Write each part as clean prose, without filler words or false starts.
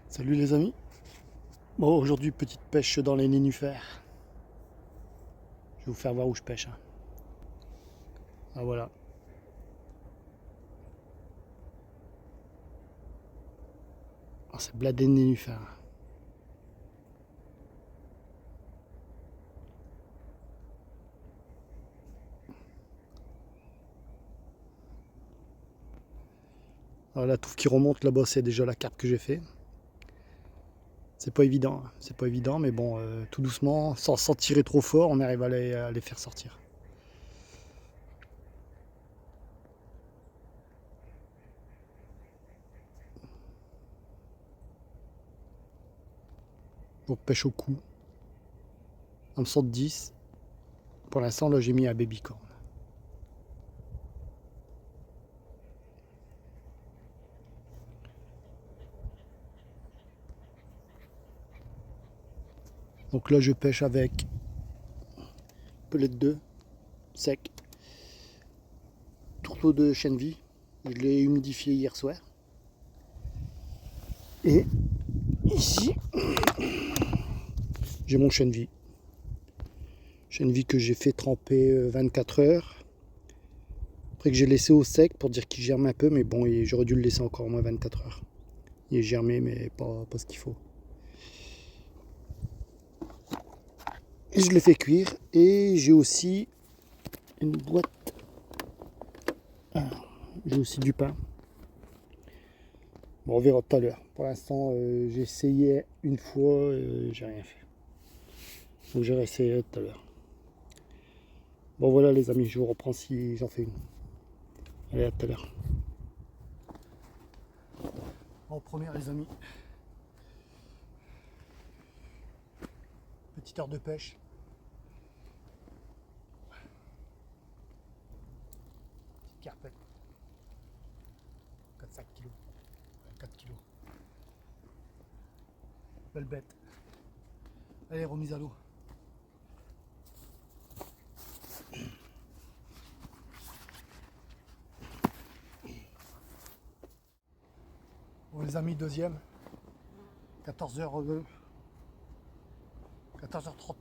Salut les amis. Bon, aujourd'hui, petite pêche dans les nénuphars. Je vais vous faire voir où je pêche, hein. Ah voilà. Ah, c'est bladé de nénuphars. Alors, la touffe qui remonte là-bas, c'est déjà la carpe que j'ai fait. C'est pas évident, hein. C'est pas évident, mais bon, tout doucement, sans tirer trop fort, on arrive à les faire sortir. Donc pêche au cou. Hameçon de 10. Pour l'instant, là, j'ai mis un baby corn. Donc là, je pêche avec pelette 2, sec. Tourteau de chènevis. Je l'ai humidifié hier soir. Et ici, j'ai mon chènevis. Chènevis que j'ai fait tremper 24 heures. Après que j'ai laissé au sec pour dire qu'il germe un peu, mais bon, j'aurais dû le laisser encore au moins 24 heures. Il est germé, mais pas ce qu'il faut. Et je l'ai fait cuire. Et j'ai aussi une boîte. Ah, j'ai aussi du pain. Bon, on verra tout à l'heure. Pour l'instant, j'ai essayé une fois, j'ai rien fait. Donc je vais essayer tout à l'heure. Bon voilà les amis, je vous reprends si j'en fais une. Allez, à tout à l'heure. En première les amis, petite heure de pêche. Petite carpette. 4-5 kilos. 4 kilos. Belle bête. Allez, remise à l'eau. Bon les amis, deuxième. 14h, 14h30.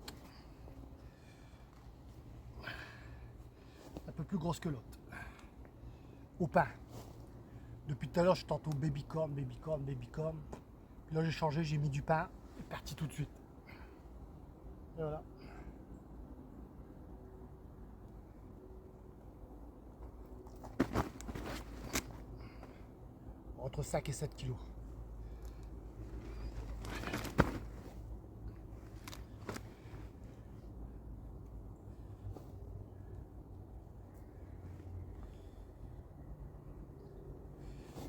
Un peu plus grosse que l'autre. Au pain. Depuis tout à l'heure, je tente au baby corn, baby corn, baby corn. Puis là, j'ai changé, j'ai mis du pain. C'est parti tout de suite. Et voilà. Entre 5 et 7 kilos.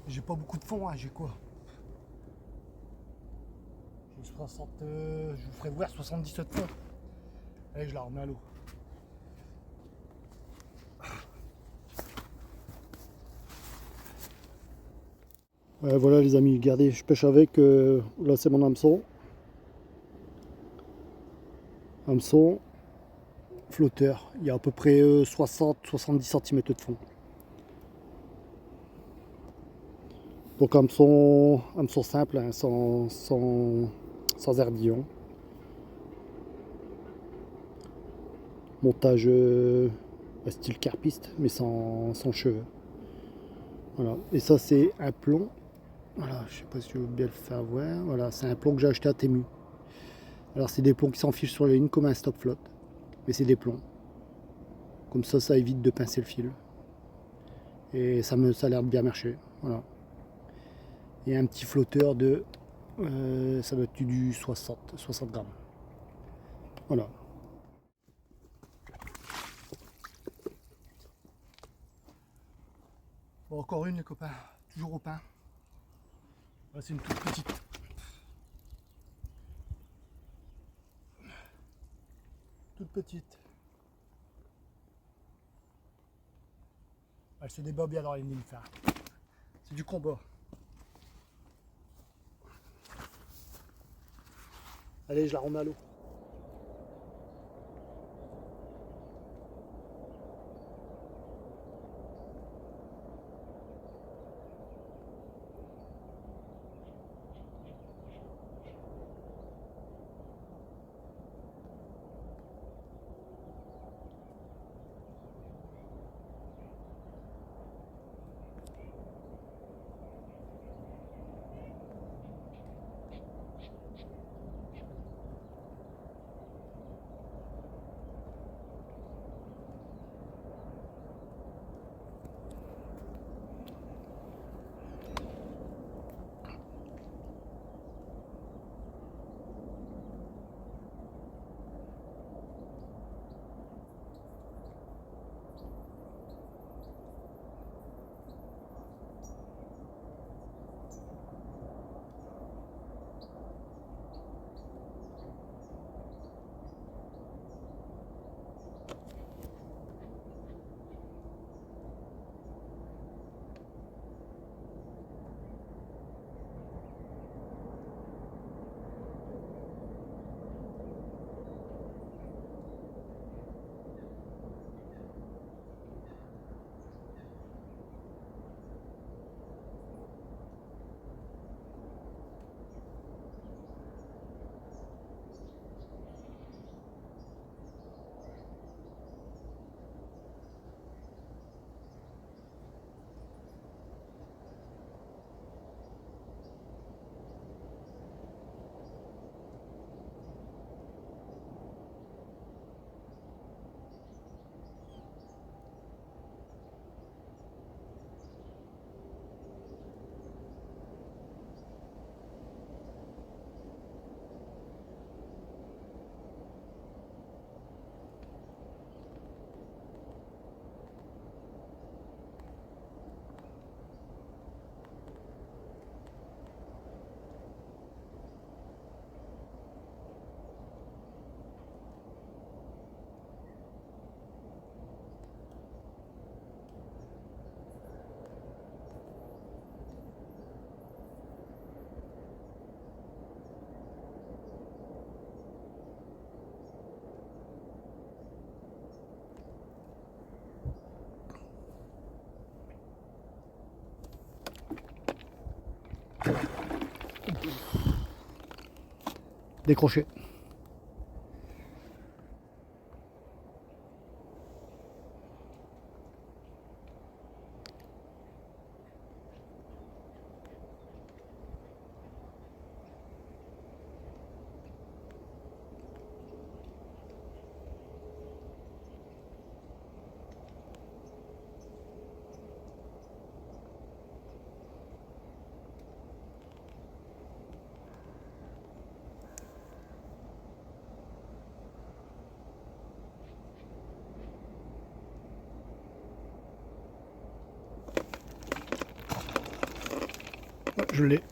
J'ai pas beaucoup de fond, hein, j'ai quoi? J'ai 60, je vous ferai voir 77 fonds. Allez, je la remets à l'eau. Voilà les amis, regardez, je pêche avec, là c'est mon hameçon. Hameçon, flotteur, il y a à peu près 60-70 cm de fond. Donc hameçon simple, hein, sans ardillon. Montage style carpiste, mais sans cheveux. Voilà. Et ça c'est un plomb. Voilà, je sais pas si je veux bien le faire voir. Voilà, c'est un plomb que j'ai acheté à Temu. Alors c'est des plombs qui s'enfichent sur la ligne comme un stop flotte. Mais c'est des plombs. Comme ça évite de pincer le fil. Et ça a l'air de bien marcher. Voilà. Et un petit flotteur de ça doit être du 60 grammes. Voilà. Bon, encore une les copains, toujours au pain. Là c'est une toute petite. Toute petite. Elle se débat bien dans les nénuphars. C'est du combat. Allez, je la remets à l'eau. Décroché. Je l'ai.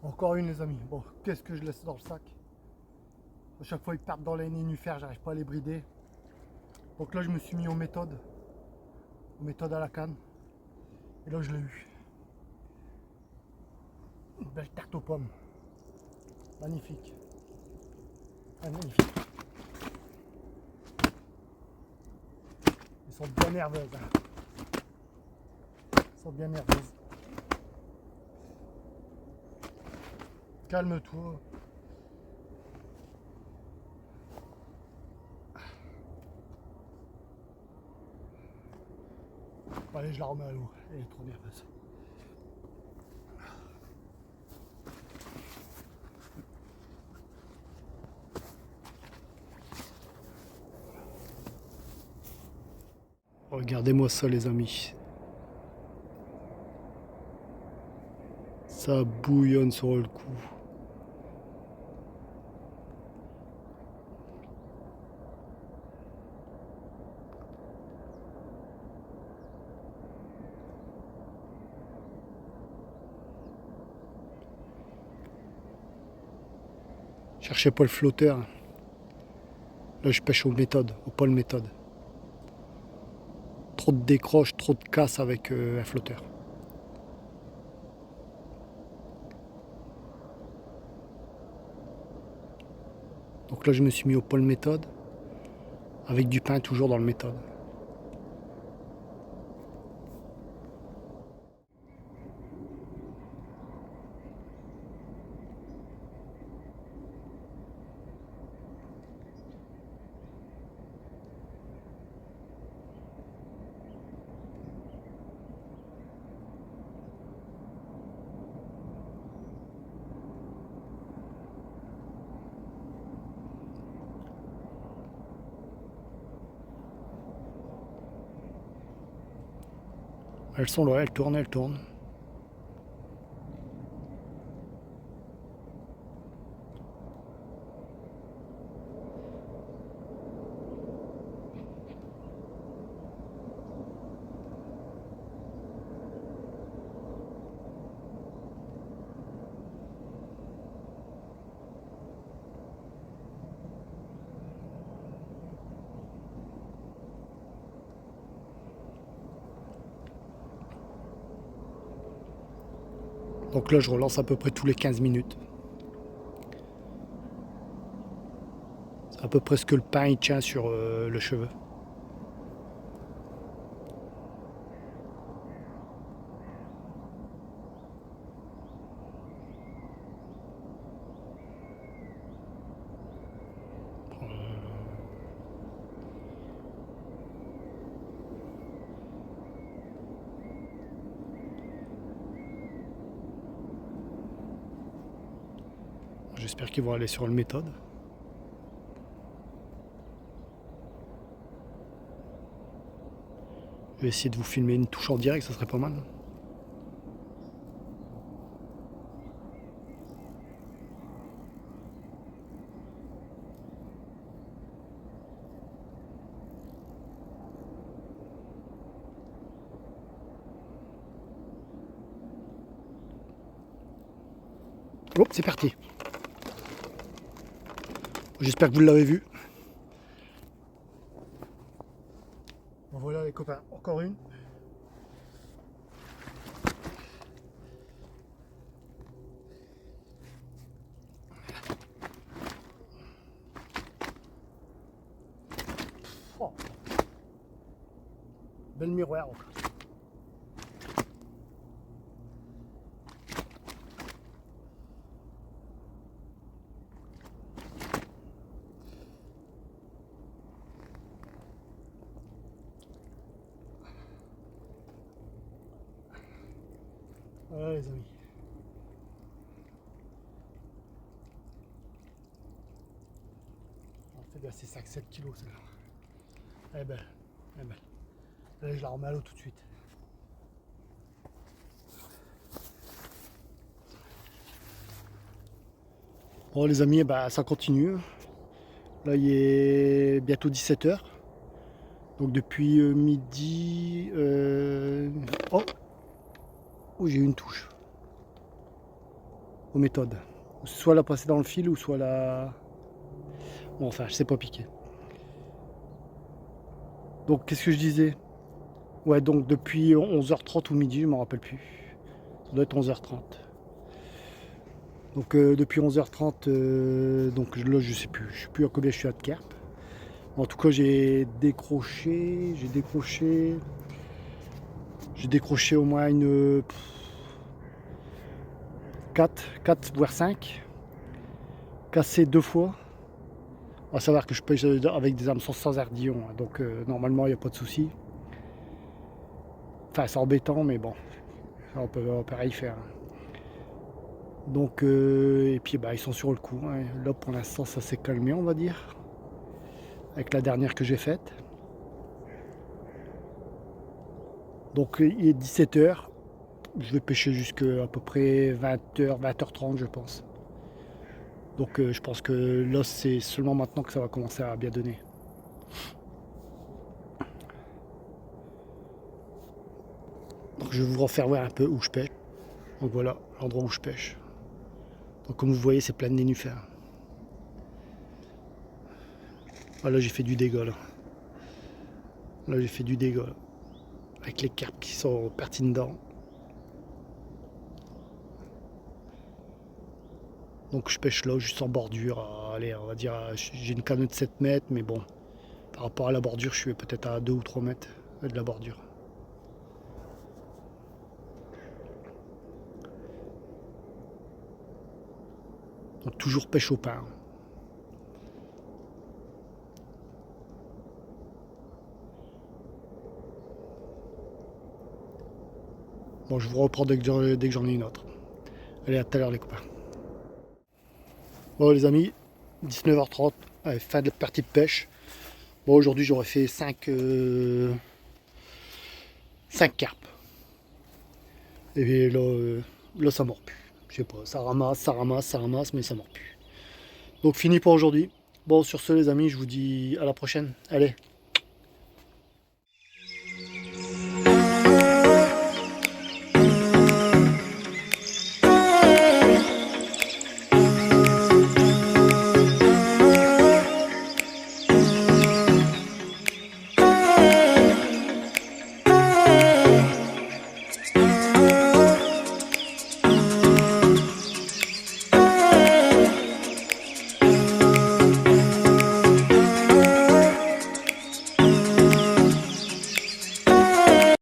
Encore une les amis. Bon, qu'est-ce que je laisse dans le sac? À chaque fois ils partent dans les nénuphars, j'arrive pas à les brider. Donc là je me suis mis aux méthodes à la canne. Et là je l'ai eu. Une belle tarte aux pommes. Magnifique. Ah, magnifique. Ils sont bien nerveuses. Hein. Ils sont bien nerveuses. Calme-toi. Bon, allez, je la remets à l'eau. Elle est trop nerveuse. Regardez-moi ça les amis. Ça bouillonne sur le coup. Cherchez pas le flotteur. Là je pêche aux méthodes, au pôle méthode. Trop de décroche, trop de casse avec un flotteur. Donc là je me suis mis au pôle méthode avec du pain toujours dans le méthode. Elles sont là, elles tournent, elles tournent. Donc là je relance à peu près tous les 15 minutes. C'est à peu près ce que le pain il tient sur le cheveu. J'espère qu'ils vont aller sur le méthode. Je vais essayer de vous filmer une touche en direct, ça serait pas mal. Hop, c'est parti. J'espère que vous l'avez vu. Bon, voilà les copains, encore une. bel miroir. Voilà les amis. On fait bien ces 5-7 kilos celle-là. Elle est belle, elle est belle. Là je la remets à l'eau tout de suite. Bon les amis, bah, ça continue. Là il est bientôt 17 h. Donc depuis midi... Oh, j'ai eu une touche. Aux méthodes. Soit la passer dans le fil ou soit la... Bon enfin je sais pas piquer. Donc qu'est-ce que je disais? Ouais, donc depuis 11 h 30 ou midi, je m'en rappelle plus. Ça doit être 11 h 30. Donc depuis 11 h 30, donc là je sais plus. Je sais plus à combien je suis à de carpe. En tout cas j'ai décroché au moins une 4 voire 5. Cassé 2 fois. On va savoir que je pêche avec des hameçons sans ardillon, hein, donc normalement il n'y a pas de souci. Enfin c'est embêtant mais bon, on peut rien y faire. Donc et puis bah, ils sont sur le coup, hein. Là pour l'instant ça s'est calmé on va dire. Avec la dernière que j'ai faite. Donc il est 17 h. Je vais pêcher jusqu'à peu près 20 h, 20 h 30 je pense. Donc je pense que là c'est seulement maintenant que ça va commencer à bien donner. Donc je vais vous refaire voir un peu où je pêche. Donc voilà l'endroit où je pêche. Donc comme vous voyez c'est plein de nénuphars. Voilà j'ai fait du dégât là. Là j'ai fait du dégât là. Avec les carpes qui sont parties dedans. Donc je pêche là juste en bordure. Allez on va dire j'ai une canne de 7 mètres mais bon. Par rapport à la bordure je suis peut-être à 2 ou 3 mètres de la bordure. Donc toujours pêche au pain. Bon je vous reprends dès que j'en ai une autre. Allez à tout à l'heure les copains. Bon les amis, 19 h 30, allez, fin de la partie de pêche. Bon aujourd'hui j'aurais fait 5 carpes. Et là ça mord plus. Je sais pas, ça ramasse, mais ça mord plus. Donc fini pour aujourd'hui. Bon sur ce les amis, je vous dis à la prochaine. Allez,